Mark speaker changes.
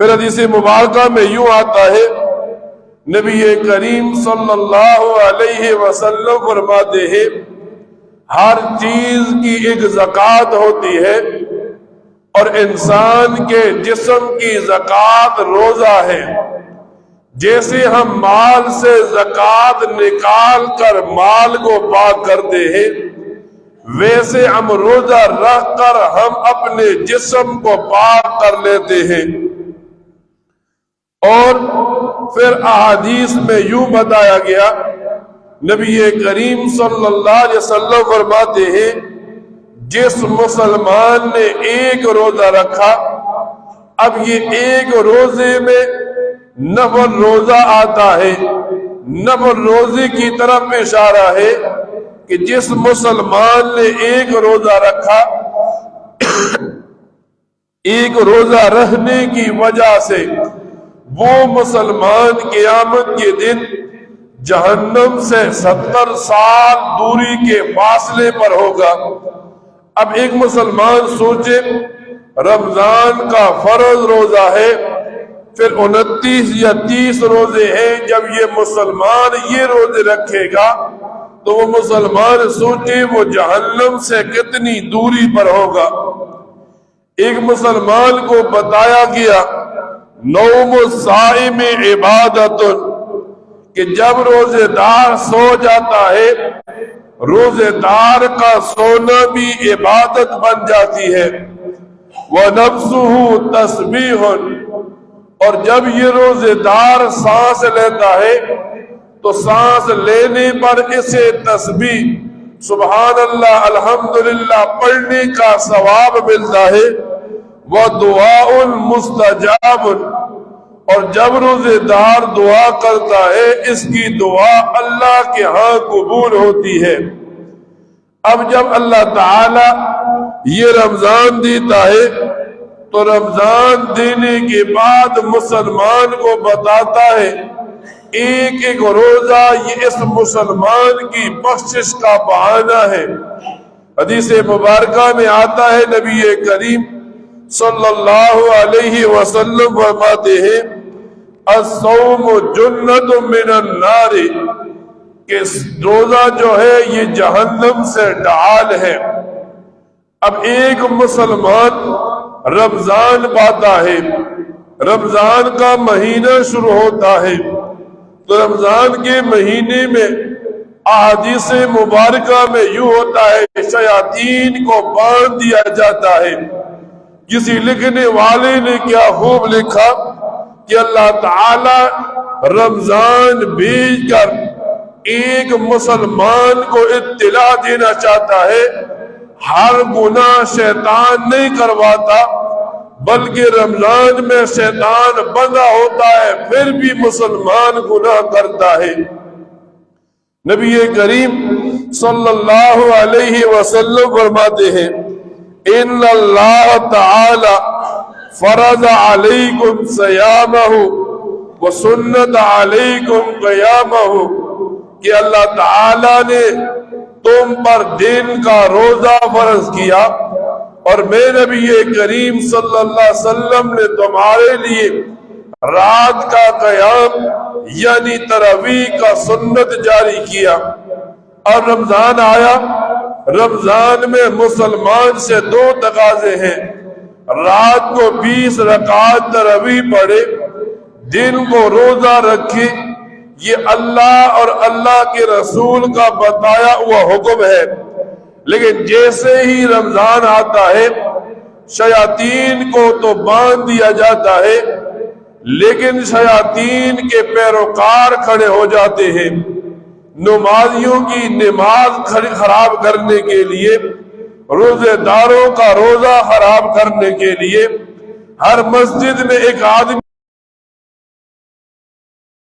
Speaker 1: پھر حدیث مبارکہ میں یوں آتا ہے، نبی کریم صلی اللہ علیہ وسلم فرماتے ہیں ہر چیز کی ایک زکوٰۃ ہوتی ہے، اور انسان کے جسم کی زکوٰۃ روزہ ہے۔ جیسے ہم مال سے زکوٰۃ نکال کر مال کو پاک کرتے ہیں، ویسے ہم روزہ رکھ کر ہم اپنے جسم کو پاک کر لیتے ہیں۔ اور پھر احادیث میں یوں بتایا گیا، نبی کریم صلی اللہ علیہ وسلم فرماتے ہیں جس مسلمان نے ایک روزہ رکھا، اب یہ ایک روزے میں نفل روزہ آتا ہے، نفل روزے کی طرف اشارہ ہے کہ جس مسلمان نے ایک روزہ رکھا، ایک روزہ رکھنے کی وجہ سے وہ مسلمان قیامت کے دن جہنم سے 70 سال دوری کے فاصلے پر ہوگا۔ اب ایک مسلمان سوچے رمضان کا فرض روزہ ہے، پھر 29 یا 30 روزے ہیں، جب یہ مسلمان یہ روزے رکھے گا تو وہ مسلمان سوچے وہ جہنم سے کتنی دوری پر ہوگا۔ ایک مسلمان کو بتایا گیا نوم الصائم عبادت، کہ جب روزے دار سو جاتا ہے، روزے دار کا سونا بھی عبادت بن جاتی ہے۔ وَنَفْسُهُ تَسْبِيحٌ، اور جب یہ روزے دار سانس لیتا ہے تو سانس لینے پر اسے تسبیح سبحان اللہ الحمدللہ پڑھنے کا ثواب ملتا ہے۔ وَدُعَاءٌ مُسْتَجَابٌ، اور جب روزے دار دعا کرتا ہے اس کی دعا اللہ کے ہاں قبول ہوتی ہے۔ اب جب اللہ تعالی یہ رمضان دیتا ہے تو رمضان دینے کے بعد مسلمان کو بتاتا ہے ایک ایک روزہ یہ اس مسلمان کی بخشش کا بہانہ ہے۔ حدیث مبارکہ میں آتا ہے نبی کریم صلی اللہ علیہ وسلم فرماتے ہیں الصوم جنت من النار، کہ روزہ جو ہے یہ جہنم سے ڈھال ہے۔ اب ایک مسلمان رمضان پاتا ہے، رمضان کا مہینہ شروع ہوتا ہے، تو رمضان کے مہینے میں احادیث مبارکہ میں یوں ہوتا ہے شیاطین کو باندھ دیا جاتا ہے۔ کسی لکھنے والے نے کیا خوب لکھا کہ اللہ تعالی رمضان بھیج کر ایک مسلمان کو اطلاع دینا چاہتا ہے ہر گناہ شیطان نہیں کرواتا، بلکہ رمضان میں شیطان بندہ ہوتا ہے پھر بھی مسلمان گناہ کرتا ہے۔ نبی کریم صلی اللہ علیہ وسلم فرماتے ہیں ان اللہ تعالی فرض علیکم صیامہ وسنت علیکم قیامہ، کہ اللہ تعالی نے تم پر دن کا روزہ فرض کیا اور میں نبی کریم صلی اللہ علیہ وسلم نے تمہارے لیے رات کا قیام یعنی تراویح کا سنت جاری کیا۔ اور رمضان آیا، رمضان میں مسلمان سے 2 تقاضے ہیں، رات کو 20 رکعت تراویح پڑھے، دن کو روزہ رکھے، یہ اللہ اور اللہ کے رسول کا بتایا ہوا حکم ہے۔ لیکن جیسے ہی رمضان آتا ہے شیاطین کو تو باندھ دیا جاتا ہے، لیکن شیاطین کے پیروکار کھڑے ہو جاتے ہیں نمازیوں کی نماز خراب کرنے کے لیے، روزے داروں کا روزہ خراب کرنے کے لیے۔ ہر مسجد میں ایک آدمی